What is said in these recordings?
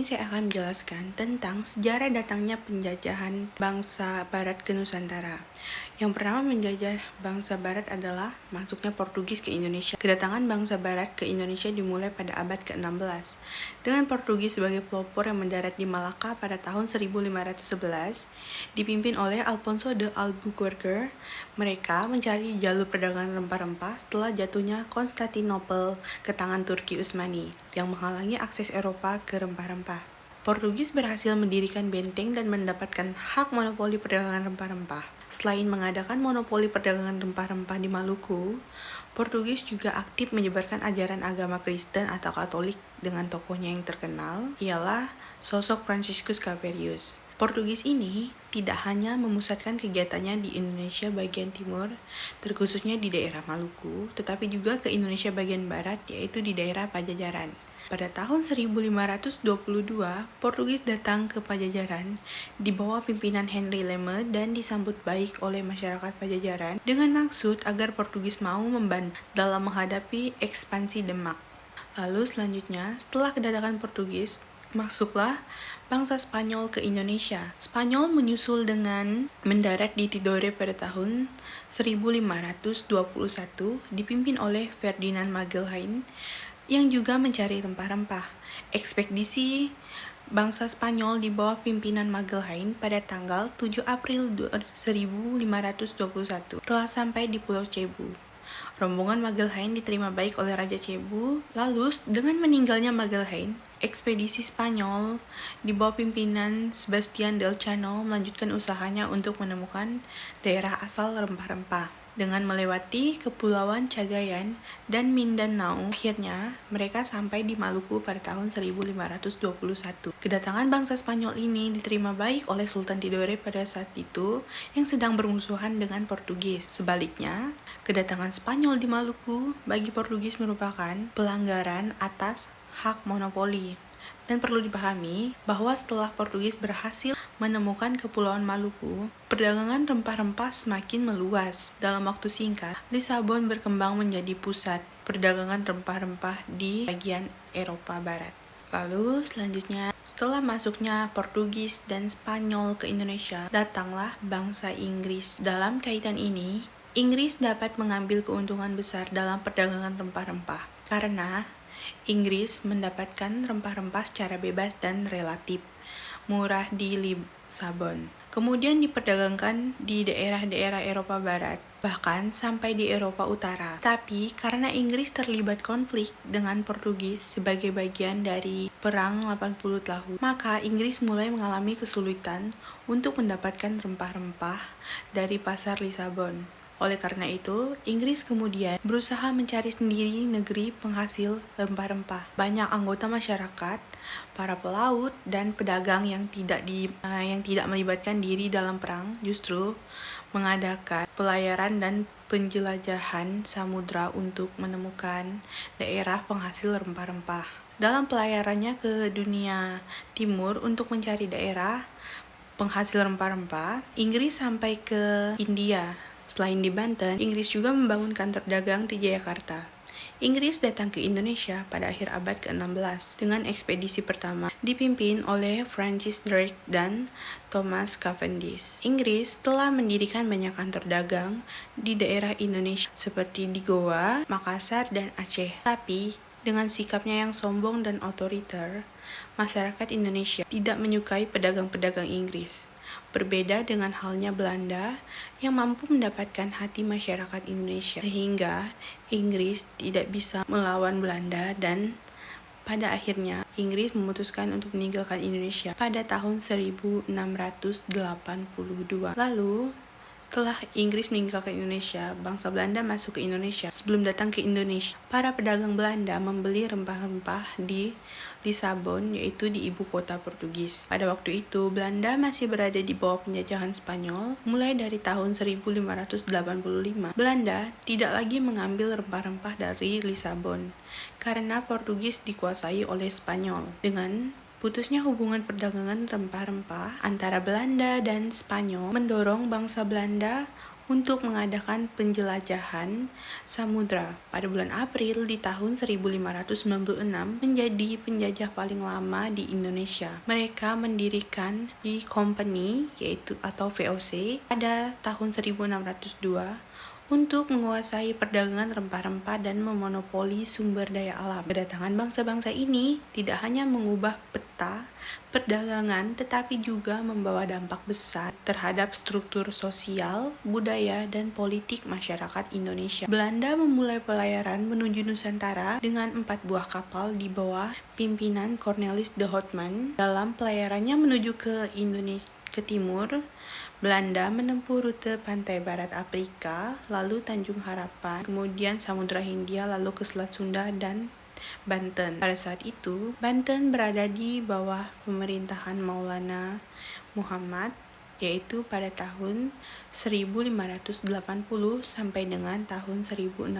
ini saya akan menjelaskan tentang sejarah datangnya penjajahan bangsa Barat ke Nusantara. Yang pertama menjajah bangsa Barat adalah masuknya Portugis ke Indonesia. Kedatangan bangsa Barat ke Indonesia dimulai pada abad ke-16 dengan Portugis sebagai pelopor yang mendarat di Malaka pada tahun 1511, dipimpin oleh Alfonso de Albuquerque. Mereka mencari jalur perdagangan rempah-rempah setelah jatuhnya Konstantinopel ke tangan Turki Utsmani yang menghalangi akses Eropa ke rempah-rempah. Portugis berhasil mendirikan benteng dan mendapatkan hak monopoli perdagangan rempah-rempah. Selain mengadakan monopoli perdagangan rempah-rempah di Maluku, Portugis juga aktif menyebarkan ajaran agama Kristen atau Katolik dengan tokohnya yang terkenal ialah sosok Franciscus Xaverius. Portugis ini tidak hanya memusatkan kegiatannya di Indonesia bagian timur, terkhususnya di daerah Maluku, tetapi juga ke Indonesia bagian barat, yaitu di daerah Pajajaran. Pada tahun 1522, Portugis datang ke Pajajaran di bawah pimpinan Henry Lema dan disambut baik oleh masyarakat Pajajaran dengan maksud agar Portugis mau membantu dalam menghadapi ekspansi Demak. Lalu selanjutnya, setelah kedatangan Portugis, masuklah bangsa Spanyol ke Indonesia. Spanyol menyusul dengan mendarat di Tidore pada tahun 1521 dipimpin oleh Ferdinand Magellan yang juga mencari rempah-rempah. Ekspedisi bangsa Spanyol di bawah pimpinan Magellan pada tanggal 7 April 1521 telah sampai di Pulau Cebu. Rombongan Magellan diterima baik oleh Raja Cebu. Lalu, dengan meninggalnya Magellan, ekspedisi Spanyol di bawah pimpinan Sebastian de Elcano melanjutkan usahanya untuk menemukan daerah asal rempah-rempah. Dengan melewati Kepulauan Cagayan dan Mindanao, akhirnya mereka sampai di Maluku pada tahun 1521. Kedatangan bangsa Spanyol ini diterima baik oleh Sultan Tidore pada saat itu yang sedang bermusuhan dengan Portugis. Sebaliknya, kedatangan Spanyol di Maluku bagi Portugis merupakan pelanggaran atas hak monopoli. Dan perlu dipahami bahwa setelah Portugis berhasil menemukan Kepulauan Maluku, perdagangan rempah-rempah semakin meluas. Dalam waktu singkat, Lisabon berkembang menjadi pusat perdagangan rempah-rempah di bagian Eropa Barat. Lalu selanjutnya, setelah masuknya Portugis dan Spanyol ke Indonesia, datanglah bangsa Inggris. Dalam kaitan ini, Inggris dapat mengambil keuntungan besar dalam perdagangan rempah-rempah karena Inggris mendapatkan rempah-rempah secara bebas dan relatif murah di Lisabon. Kemudian diperdagangkan di daerah-daerah Eropa Barat, bahkan sampai di Eropa Utara. Tapi karena Inggris terlibat konflik dengan Portugis sebagai bagian dari Perang 80 Tahun, maka Inggris mulai mengalami kesulitan untuk mendapatkan rempah-rempah dari pasar Lisabon. Oleh karena itu, Inggris kemudian berusaha mencari sendiri negeri penghasil rempah-rempah. Banyak anggota masyarakat, para pelaut dan pedagang yang tidak melibatkan diri dalam perang justru mengadakan pelayaran dan penjelajahan samudra untuk menemukan daerah penghasil rempah-rempah. Dalam pelayarannya ke dunia timur untuk mencari daerah penghasil rempah-rempah, Inggris sampai ke India. Selain di Banten, Inggris juga membangun kantor dagang di Jayakarta. Inggris datang ke Indonesia pada akhir abad ke-16 dengan ekspedisi pertama dipimpin oleh Francis Drake dan Thomas Cavendish. Inggris telah mendirikan banyak kantor dagang di daerah Indonesia seperti di Goa, Makassar, dan Aceh. Tapi dengan sikapnya yang sombong dan otoriter, masyarakat Indonesia tidak menyukai pedagang-pedagang Inggris. Berbeda dengan halnya Belanda yang mampu mendapatkan hati masyarakat Indonesia, sehingga Inggris tidak bisa melawan Belanda dan pada akhirnya Inggris memutuskan untuk meninggalkan Indonesia pada tahun 1682. Lalu, setelah Inggris meninggalkan Indonesia, bangsa Belanda masuk ke Indonesia. Sebelum datang ke Indonesia, para pedagang Belanda membeli rempah-rempah di Lisabon, yaitu di ibu kota Portugis. Pada waktu itu, Belanda masih berada di bawah penjajahan Spanyol. Mulai dari tahun 1585, Belanda tidak lagi mengambil rempah-rempah dari Lisabon karena Portugis dikuasai oleh Spanyol. Dengan putusnya hubungan perdagangan rempah-rempah antara Belanda dan Spanyol mendorong bangsa Belanda untuk mengadakan penjelajahan samudra. Pada bulan April di tahun 1596 menjadi penjajah paling lama di Indonesia. Mereka mendirikan di company yaitu atau VOC pada tahun 1602 untuk menguasai perdagangan rempah-rempah dan memonopoli sumber daya alam. Kedatangan bangsa-bangsa ini tidak hanya mengubah peta perdagangan, tetapi juga membawa dampak besar terhadap struktur sosial, budaya, dan politik masyarakat Indonesia. Belanda memulai pelayaran menuju Nusantara dengan 4 buah kapal di bawah pimpinan Cornelis de Houtman. Dalam pelayarannya menuju ke Indonesia ke timur, Belanda menempuh rute pantai barat Afrika, lalu Tanjung Harapan, kemudian Samudra Hindia, lalu ke Selat Sunda dan Banten. Pada saat itu, Banten berada di bawah pemerintahan Maulana Muhammad, yaitu pada tahun 1580 sampai dengan tahun 1605.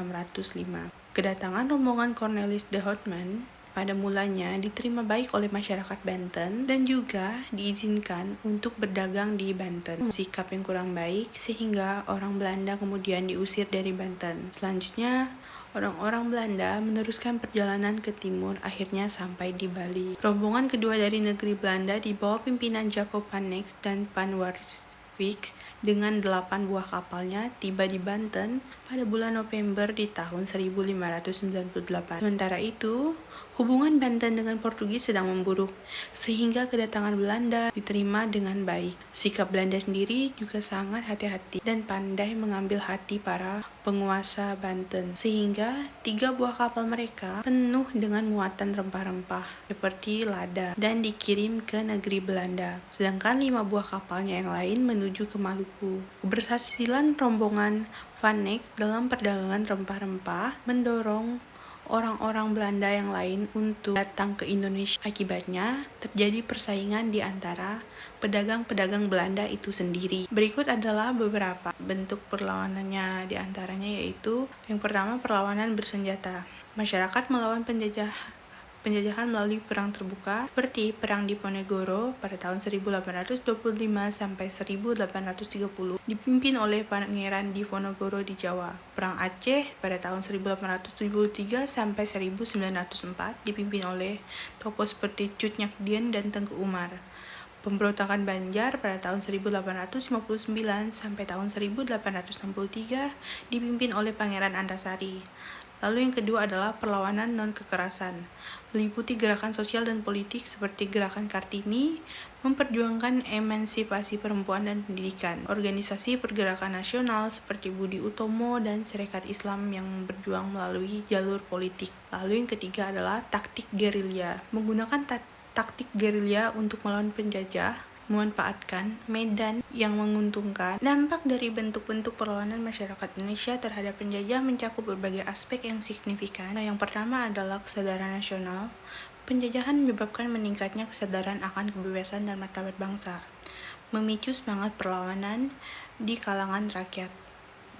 Kedatangan rombongan Cornelis de Houtman pada mulanya diterima baik oleh masyarakat Banten dan juga diizinkan untuk berdagang di Banten. Sikap yang kurang baik sehingga orang Belanda kemudian diusir dari Banten. Selanjutnya, orang-orang Belanda meneruskan perjalanan ke timur, akhirnya sampai di Bali. Rombongan kedua dari negeri Belanda di bawah pimpinan Jacob van Nex dan Van Warwick dengan 8 buah kapalnya tiba di Banten pada bulan November di tahun 1598. Sementara itu, hubungan Banten dengan Portugis sedang memburuk, sehingga kedatangan Belanda diterima dengan baik. Sikap Belanda sendiri juga sangat hati-hati dan pandai mengambil hati para penguasa Banten, sehingga 3 buah kapal mereka penuh dengan muatan rempah-rempah seperti lada dan dikirim ke negeri Belanda, sedangkan 5 buah kapalnya yang lain menuju ke Maluku. Keberhasilan rombongan Van Nex dalam perdagangan rempah-rempah mendorong orang-orang Belanda yang lain untuk datang ke Indonesia. Akibatnya, terjadi persaingan di antara pedagang-pedagang Belanda itu sendiri. Berikut adalah beberapa bentuk perlawanannya, di antaranya yaitu yang pertama, perlawanan bersenjata. Masyarakat melawan penjajahan melalui perang terbuka seperti Perang Diponegoro pada tahun 1825 sampai 1830 dipimpin oleh Pangeran Diponegoro di Jawa. Perang Aceh pada tahun 1873 sampai 1904 dipimpin oleh tokoh seperti Cut Nyakdien dan Tengku Umar. Pemberontakan Banjar pada tahun 1859 sampai tahun 1863 dipimpin oleh Pangeran Antasari. Lalu yang kedua adalah perlawanan non-kekerasan, meliputi gerakan sosial dan politik seperti gerakan Kartini, memperjuangkan emansipasi perempuan dan pendidikan, organisasi pergerakan nasional seperti Budi Utomo dan Serikat Islam yang berjuang melalui jalur politik. Lalu yang ketiga adalah taktik gerilya, menggunakan taktik gerilya untuk melawan penjajah, memanfaatkan medan yang menguntungkan. Dampak dari bentuk-bentuk perlawanan masyarakat Indonesia terhadap penjajah mencakup berbagai aspek yang signifikan. Yang pertama adalah kesadaran nasional. Penjajahan menyebabkan meningkatnya kesadaran akan kebebasan dan martabat bangsa, memicu semangat perlawanan di kalangan rakyat.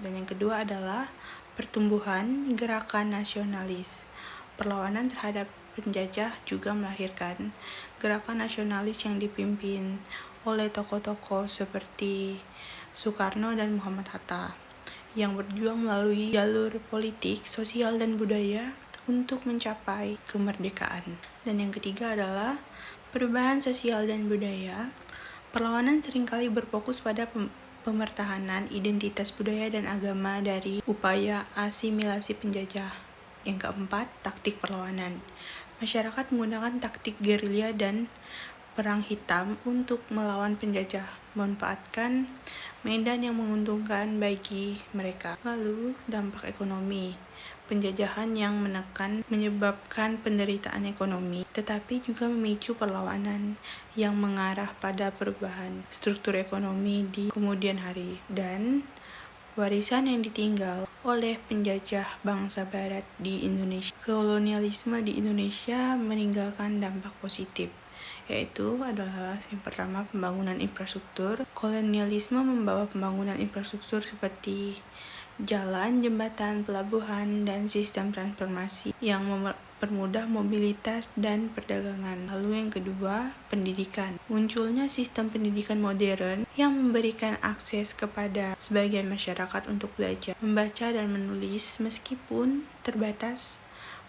Dan yang kedua adalah pertumbuhan gerakan nasionalis. Perlawanan terhadap penjajah juga melahirkan gerakan nasionalis yang dipimpin oleh tokoh-tokoh seperti Soekarno dan Muhammad Hatta yang berjuang melalui jalur politik, sosial, dan budaya untuk mencapai kemerdekaan. Dan yang ketiga adalah perubahan sosial dan budaya. Perlawanan seringkali berfokus pada pemertahanan identitas budaya dan agama dari upaya asimilasi penjajah. Yang keempat, taktik perlawanan. Masyarakat menggunakan taktik gerilya dan perang hitam untuk melawan penjajah, memanfaatkan medan yang menguntungkan bagi mereka. Lalu, dampak ekonomi. Penjajahan yang menyebabkan penderitaan ekonomi, tetapi juga memicu perlawanan yang mengarah pada perubahan struktur ekonomi di kemudian hari. Dan warisan yang ditinggal oleh penjajah bangsa barat di Indonesia. Kolonialisme di Indonesia meninggalkan dampak positif, yaitu adalah yang pertama, pembangunan infrastruktur. Kolonialisme membawa pembangunan infrastruktur seperti jalan, jembatan, pelabuhan, dan sistem transportasi yang mempermudah mobilitas dan perdagangan. Lalu yang kedua, pendidikan. Munculnya sistem pendidikan modern yang memberikan akses kepada sebagian masyarakat untuk belajar, membaca dan menulis meskipun terbatas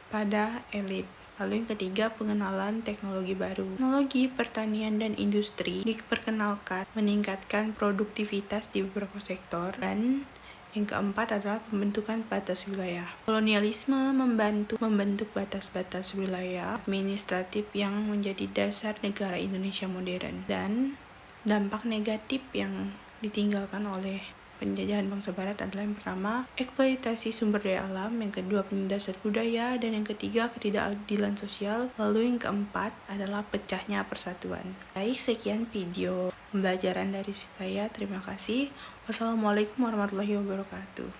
pada elit. Lalu yang ketiga, pengenalan teknologi baru. Teknologi pertanian dan industri diperkenalkan meningkatkan produktivitas di beberapa sektor. Dan yang keempat adalah pembentukan batas wilayah. Kolonialisme membentuk batas-batas wilayah administratif yang menjadi dasar negara Indonesia modern. Dan dampak negatif yang ditinggalkan oleh penjajahan bangsa barat adalah yang pertama, eksploitasi sumber daya alam, yang kedua penindasan budaya, dan yang ketiga ketidakadilan sosial, lalu yang keempat adalah pecahnya persatuan. Baik, sekian video pembelajaran dari saya. Terima kasih. Wassalamualaikum warahmatullahi wabarakatuh.